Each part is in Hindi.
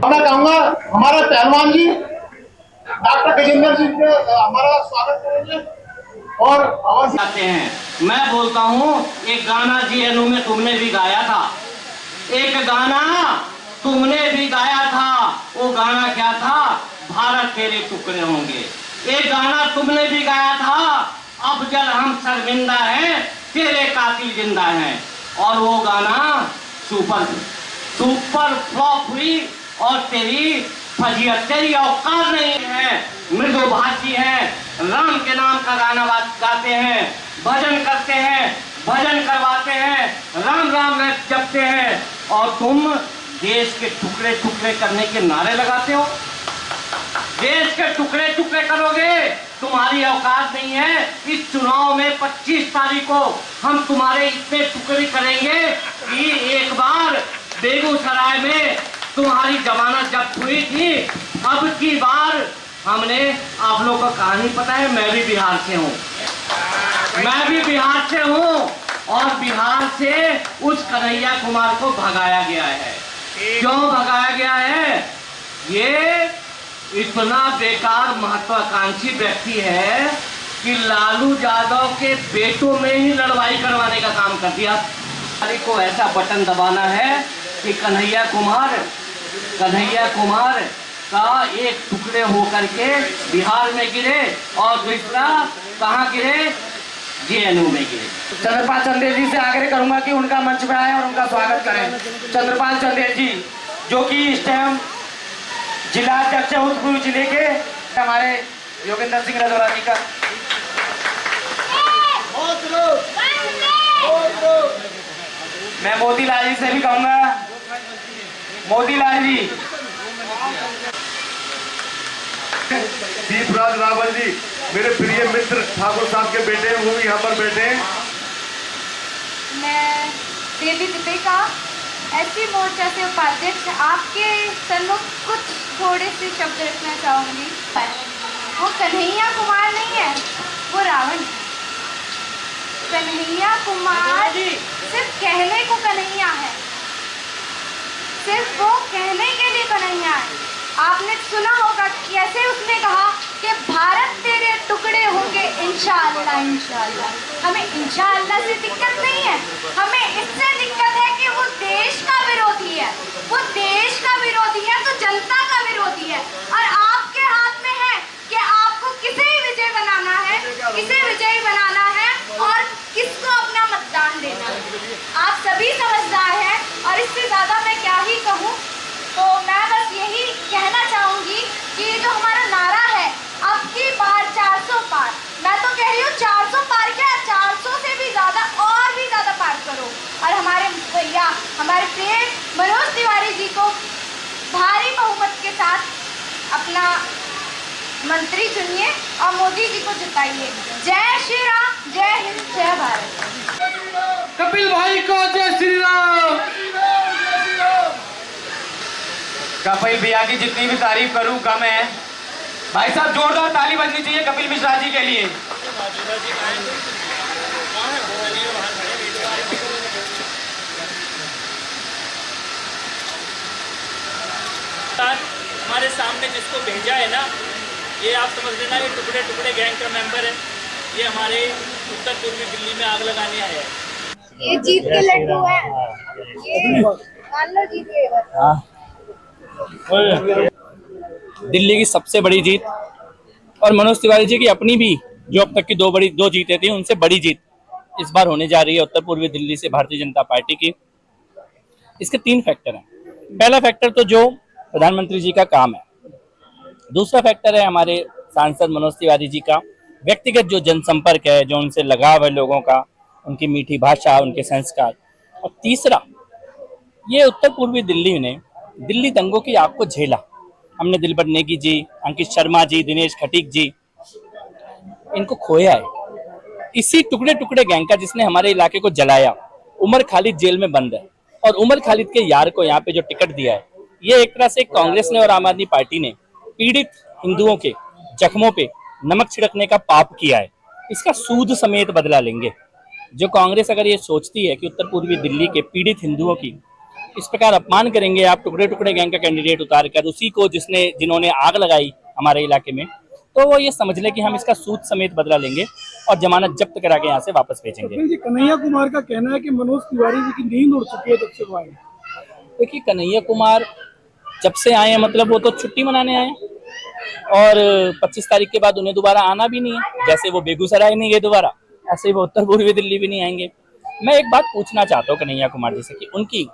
मैं कहूँगा हमारे पहलवान जी डॉक्टर गजेंद्र जी के हमारा स्वागत करेंगे और आते हैं। मैं बोलता हूँ एक गाना जीएनयू में तुमने भी गाया था, एक गाना तुमने भी गाया था। वो गाना क्या था? भारत तेरे टुकड़े होंगे। एक गाना तुमने भी गाया था, अब जल हम शर्मिंदा हैं तेरे कातिल जिंदा हैं। और वो गाना सुपर फ्लॉप हुई और तेरी फजीयत, तेरी औकात नहीं है। मृदुभाषी है, राम के नाम का गाना गाते हैं, भजन करते हैं, भजन करवाते हैं, राम राम जपते हैं, और तुम देश के टुकड़े टुकड़े करने के नारे लगाते हो। देश के टुकड़े टुकड़े करोगे, तुम्हारी औकात नहीं है। इस चुनाव में 25 तारीख को हम तुम्हारे इतने टुकड़े करेंगे कि एक बार बेगूसराय में तुम्हारी जमानत जब्त हुई थी, अब की बार हमने, आप लोगों को कहानी पता है, मैं भी बिहार से हूँ, और बिहार से उस कन्हैया कुमार को भगाया गया है। क्यों भगाया गया है? ये इतना बेकार महत्वाकांक्षी व्यक्ति है कि लालू यादव के बेटों में ही लड़वाई करवाने का काम कर दिया। को ऐसा बटन दबाना है कि कन्हैया कुमार का एक टुकड़े होकर के बिहार में गिरे और दूसरा कहाँ गिरे? जेएनयू में गिरे। चंद्रपाल चंदेल जी से आग्रह करूंगा कि उनका मंच पर आए और उनका स्वागत करें। चंद्रपाल चंदेल जी जो कि इस टाइम जिला अध्यक्ष उत्तरपूर्व जिले के, हमारे योगेंद्र सिंह रजौरा जी का। मैं मोतीलाल जी से भी कहूंगा, मोतीलाल जी। दीपराज रावल जी मेरे प्रिय मित्र ठाकुर साहब के बेटे, वो भी यहाँ पर बैठे हैं। मैं देवी दीपिका एससी मोर्चा से उपाध्यक्ष आपके सम्मुख कुछ थोड़े से शब्द रखना चाहूंगी। वो कन्हैया कुमार नहीं है, वो रावण है। कन्हैया कुमार सिर्फ कहने को कन्हैया है, सिर्फ वो कहने के लिए कन्हैया है। आपने सुना होगा कैसे उसने कहा कि भारत तेरे टुकड़े होंगे इंशाअल्लाह इंशाअल्लाह। हमें इंशाअल्लाह से दिक्कत नहीं है, हमें इससे दिक्कत है कि वो देश का विरोधी है। वो देश का विरोधी है तो जनता का विरोधी है, और आपके हाथ में है कि आपको किसे विजय बनाना है, किसे विजयी बनाना है और किसको अपना मतदान देना है। आप सभी समझदार हैं और इससे ज़्यादा मैं क्या ही कहूँ। तो मैं बस यही कहना चाहूँगी कि जो हमारा नारा है, अब की बार 400 पार, मैं तो कह रही हूँ 400 पार क्या, 400 से भी ज़्यादा और भी ज़्यादा पार करो, और हमारे भैया, हमारे प्रिय मनोज तिवारी जी को भारी बहुमत के साथ अपना मंत्री चुनिए और मोदी जी को जिताइए। जय श्री राम, जय हिंद, जय भारत। कपिल भाई को जय श्री राम। कपिल भैया की जितनी भी तारीफ करूं कम है। भाई साहब जोरदार ताली बजनी चाहिए कपिल मिश्रा जी के लिए। हमारे सामने जिसको भेजा है ना, ये आप समझ लेना ये टुकड़े टुकड़े गैंग का मेंबर है। ये हमारे उत्तर पूर्वी दिल्ली में आग लगाने आया है। ये जीत के लड्डू है, ये मान लो जीत गए। दिल्ली की सबसे बड़ी जीत और मनोज तिवारी जी की अपनी भी जो अब तक की दो जीतें थी उनसे बड़ी जीत इस बार होने जा रही है उत्तर पूर्वी दिल्ली से भारतीय जनता पार्टी की। इसके 3 फैक्टर हैं। पहला फैक्टर तो जो प्रधानमंत्री जी का काम है, दूसरा फैक्टर है हमारे सांसद मनोज तिवारी जी का व्यक्तिगत जो जनसंपर्क है, जो उनसे लगाव है लोगों का, उनकी मीठी भाषा, उनके संस्कार, और तीसरा ये उत्तर पूर्वी दिल्ली ने दिल्ली दंगों की आग को झेला। हमने दिलबर नेगी जी, अंकित शर्मा जी, दिनेश खटीक जी, इनको खोया है। इसी टुकड़े टुकड़े गैंग का जिसने हमारे इलाके को जलाया। उमर खालिद जेल में बंद है और उमर खालिद के यार को यहाँ पे जो टिकट दिया है, ये एक तरह से कांग्रेस ने और आम आदमी पार्टी ने पीड़ित हिंदुओं के जख्मों पे नमक छिड़कने का पाप किया है। इसका सूद समेत बदला लेंगे। जो कांग्रेस अगर ये सोचती है कि उत्तर पूर्वी दिल्ली के पीड़ित हिंदुओं की इस प्रकार अपमान करेंगे आप, टुकड़े टुकड़े गैंग का कैंडिडेट उतार कर उसी को जिन्होंने आग लगाई हमारे इलाके में, तो वो ये समझ ले कि हम इसका सूद समेत बदला लेंगे और जमानत जब्त करा के यहाँ से वापस भेजेंगे। कपिल जी, कन्हैया कुमार का कहना है कि मनोज तिवारी जी की नींद उड़ चुकी है जब से वो आए। देखिए, कन्हैया कुमार जब से आए हैं मतलब वो तो छुट्टी मनाने आए हैं और 25 तारीख के बाद उन्हें दोबारा आना भी नहीं है। जैसे वो बेगूसराय नहीं गए दोबारा, ऐसे ही वो उत्तर पूर्वी दिल्ली भी नहीं आएंगे। मैं एक बात पूछना चाहता हूँ कन्हैया कुमार जी से कि उनकी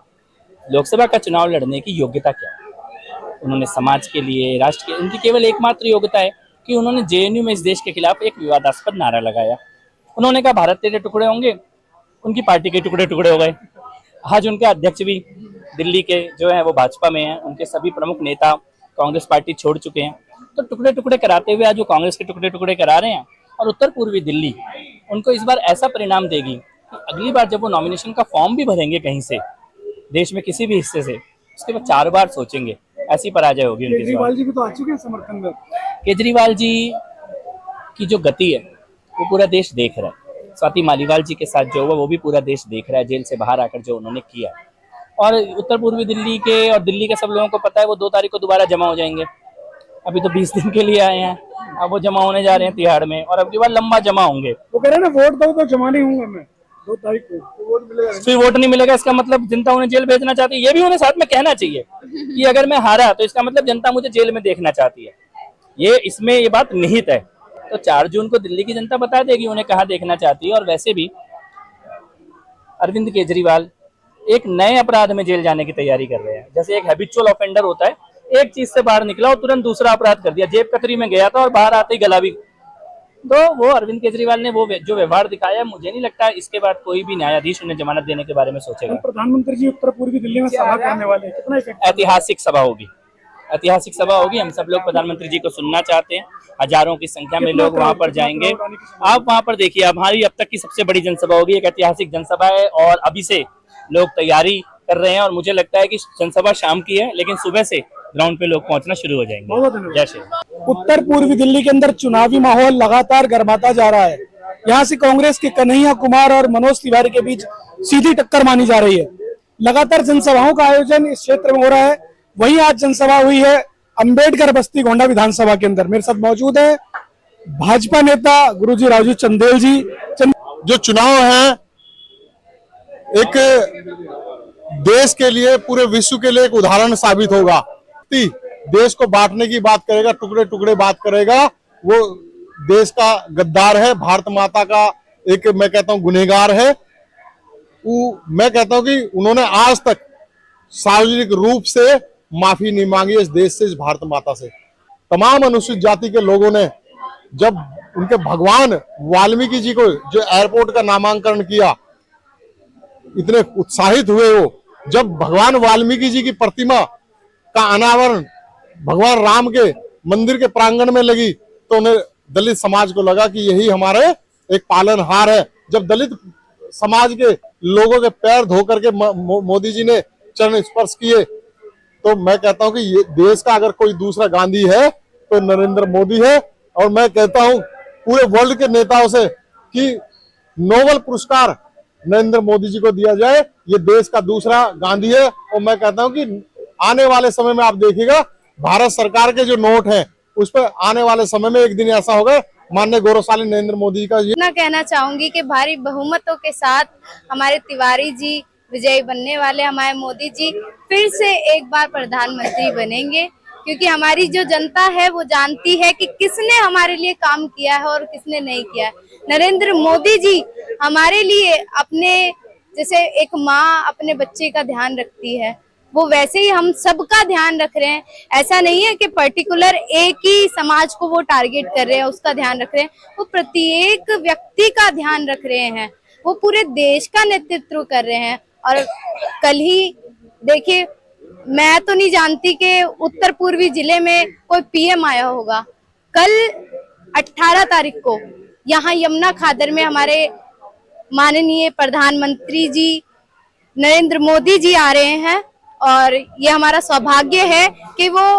लोकसभा का चुनाव लड़ने की योग्यता क्या है? उन्होंने समाज के लिए, राष्ट्र के, उनकी केवल एकमात्र योग्यता है कि उन्होंने जेएनयू में इस देश के खिलाफ एक विवादास्पद नारा लगाया। उन्होंने कहा भारत तेरे टुकड़े होंगे, उनकी पार्टी के टुकड़े टुकड़े हो गए। आज उनके अध्यक्ष भी दिल्ली के जो है वो भाजपा में हैं, उनके सभी प्रमुख नेता कांग्रेस पार्टी छोड़ चुके हैं। तो टुकड़े टुकड़े कराते हुए आज वो कांग्रेस के टुकड़े टुकड़े करा रहे हैं और उत्तर पूर्वी दिल्ली उनको इस बार ऐसा परिणाम देगी कि अगली बार जब वो नॉमिनेशन का फॉर्म भी भरेंगे कहीं से, देश में किसी भी हिस्से से, उसके बाद 4 बार सोचेंगे, ऐसी पराजय होगी उनकी। केजरीवाल जी भी तो आ चुके हैं समर्थन में। केजरीवाल जी की जो गति है वो पूरा देश देख रहा है। स्वाति मालीवाल जी के साथ जो हुआ वो भी पूरा देश देख रहा है, जेल से बाहर आकर जो उन्होंने किया। और उत्तर पूर्वी दिल्ली के और दिल्ली के सब लोगों को पता है वो 2 तारीख को दोबारा जमा हो जाएंगे। अभी तो 20 दिन के लिए आए हैं, अब वो जमा होने जा रहे हैं तिहाड़ में और अब की बार लंबा जमा होंगे। वो कह रहे हैं ना, वोट दो तो जमा नहीं हूँ मैं 2 तारीख को, तो वोट मिलेगा। फिर वोट नहीं मिलेगा, इसका मतलब जनता उन्हें जेल भेजना चाहती है। ये भी उन्हें साथ में कहना चाहिए कि अगर मैं हारा तो इसका मतलब जनता मुझे जेल में देखना चाहती है। ये बात निहित है। तो 4 जून को दिल्ली की जनता बता देगी उन्हें कहाँ देखना चाहती है। और वैसे भी अरविंद केजरीवाल एक नए अपराध में जेल जाने की तैयारी कर रहे हैं। जैसे एक हैबिचुअल ऑफेंडर होता है, एक चीज से बाहर निकला और तुरंत दूसरा अपराध कर दिया, जेब कतरी में गया था और बाहर आते ही गला भी। तो वो अरविंद केजरीवाल ने वो जो व्यवहार दिखाया, मुझे नहीं लगता इसके बाद कोई भी न्यायाधीश उन्हें जमानत देने के बारे में सोचेगा। प्रधानमंत्री जी उत्तर पूर्वी दिल्ली में सभा करने वाले हैं, कितना इफेक्ट? ऐतिहासिक सभा होगी, ऐतिहासिक सभा होगी। हम सब लोग प्रधानमंत्री जी को सुनना चाहते हैं। हजारों की संख्या में लोग वहां पर जाएंगे। आप वहां पर देखिए, हमारी अब तक की सबसे बड़ी जनसभा होगी, एक ऐतिहासिक जनसभा है और अभी से लोग तैयारी कर रहे हैं। और मुझे लगता है कि जनसभा शाम की है, लेकिन सुबह से ग्राउंड पे लोग पहुंचना शुरू हो जाएंगे। जय श्री राम। उत्तर पूर्वी दिल्ली के अंदर चुनावी माहौल लगातार गर्माता जा रहा है। यहाँ से कांग्रेस के कन्हैया कुमार और मनोज तिवारी के बीच सीधी टक्कर मानी जा रही है। लगातार जनसभाओं का आयोजन इस क्षेत्र में हो रहा है। वहीं आज जनसभा हुई है अंबेडकर बस्ती गोंडा विधानसभा के अंदर। मेरे साथ मौजूद है भाजपा नेता गुरुजी रावजी चंदेल जी। जो चुनाव है एक देश के लिए, पूरे विश्व के लिए एक उदाहरण साबित होगा। देश को बांटने की बात करेगा, टुकड़े टुकड़े बात करेगा, वो देश का गद्दार है, भारत माता का एक, मैं कहता हूं, गुनहगार है। मैं कहता हूं कि उन्होंने आज तक सार्वजनिक रूप से माफी नहीं मांगी इस देश से, इस भारत माता से। तमाम अनुसूचित जाति के लोगों ने जब उनके भगवान वाल्मीकि जी को जो एयरपोर्ट का नामांकन किया, इतने उत्साहित हुए वो। जब भगवान वाल्मीकि जी की प्रतिमा का अनावरण भगवान राम के मंदिर के प्रांगण में लगी तो उन्हें दलित समाज को लगा कि यही हमारे एक पालनहार है। जब दलित समाज के लोगों के पैर धो करके मोदी जी ने चरण स्पर्श किए, तो मैं कहता हूं कि ये देश का अगर कोई दूसरा गांधी है तो नरेंद्र मोदी है। और मैं कहता हूं पूरे वर्ल्ड के नेताओं से कि नोबेल पुरस्कार नरेंद्र मोदी जी को दिया जाए। ये देश का दूसरा गांधी है। और मैं कहता हूं कि आने वाले समय में आप देखिएगा भारत सरकार के जो नोट हैं उस पर आने वाले समय में एक दिन ऐसा होगा, माननीय गौरवशाली नरेंद्र मोदी का। इतना कहना चाहूंगी कि भारी बहुमतों के साथ हमारे तिवारी जी विजयी बनने वाले, हमारे मोदी जी फिर से एक बार प्रधानमंत्री बनेंगे। क्योंकि हमारी जो जनता है वो जानती है कि किसने हमारे लिए काम किया है और किसने नहीं किया है। नरेंद्र मोदी जी हमारे लिए अपने, जैसे एक माँ अपने बच्चे का ध्यान रखती है, वो वैसे ही हम सबका ध्यान रख रहे हैं। ऐसा नहीं है कि पर्टिकुलर एक ही समाज को वो टारगेट कर रहे हैं, उसका ध्यान रख रहे हैं। वो प्रत्येक व्यक्ति का ध्यान रख रहे हैं, वो पूरे देश का नेतृत्व कर रहे हैं। और कल ही देखिए, मैं तो नहीं जानती कि उत्तर पूर्वी जिले में कोई पीएम आया होगा। कल 18 तारीख को यहाँ यमुना खादर में हमारे माननीय प्रधानमंत्री जी नरेंद्र मोदी जी आ रहे हैं। और ये हमारा सौभाग्य है कि वो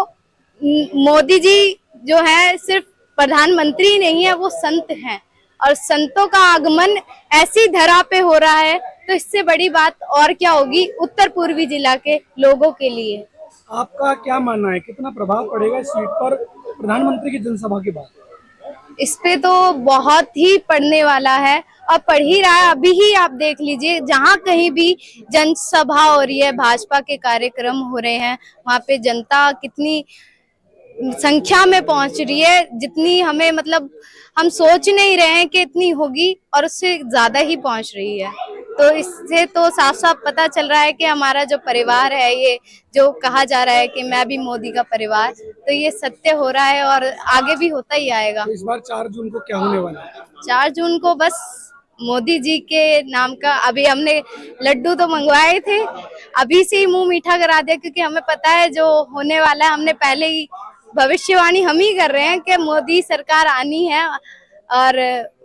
मोदी जी जो है सिर्फ प्रधानमंत्री नहीं है, वो संत हैं। और संतों का आगमन ऐसी धरा पे हो रहा है, तो इससे बड़ी बात और क्या होगी उत्तर पूर्वी जिला के लोगों के लिए। आपका क्या मानना है, कितना प्रभाव पड़ेगा इस सीट पर प्रधानमंत्री की जनसभा के बाद? इस पे तो बहुत ही पड़ने वाला है और पढ़ ही रहा है। अभी ही आप देख लीजिए, जहाँ कहीं भी जनसभा हो रही है, भाजपा के कार्यक्रम हो रहे हैं, वहाँ पे जनता कितनी संख्या में पहुंच रही है, जितनी हमें मतलब हम सोच नहीं रहे हैं कि इतनी होगी, और उससे ज्यादा ही पहुंच रही है। तो इससे तो साफ साफ पता चल रहा है कि हमारा जो परिवार है, ये जो कहा जा रहा है कि मैं भी मोदी का परिवार, तो ये सत्य हो रहा है और आगे भी होता ही आएगा। तो इस बार 4 जून को क्या होने वाला है? 4 जून को बस मोदी जी के नाम का अभी हमने लड्डू तो मंगवाए थे, अभी से ही मुंह मीठा करा दिया, क्योंकि हमें पता है जो होने वाला है। हमने पहले ही भविष्यवाणी हम ही कर रहे हैं कि मोदी सरकार आनी है, और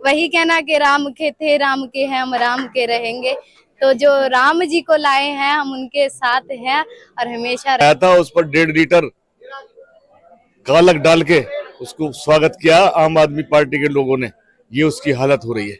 वही कहना कि राम के थे राम के हैं, हम राम के रहेंगे। तो जो राम जी को लाए हैं, हम उनके साथ हैं और हमेशा आया था। उस पर 1.5 लीटर कालक डाल के उसको स्वागत किया आम आदमी पार्टी के लोगों ने। ये उसकी हालत हो रही है।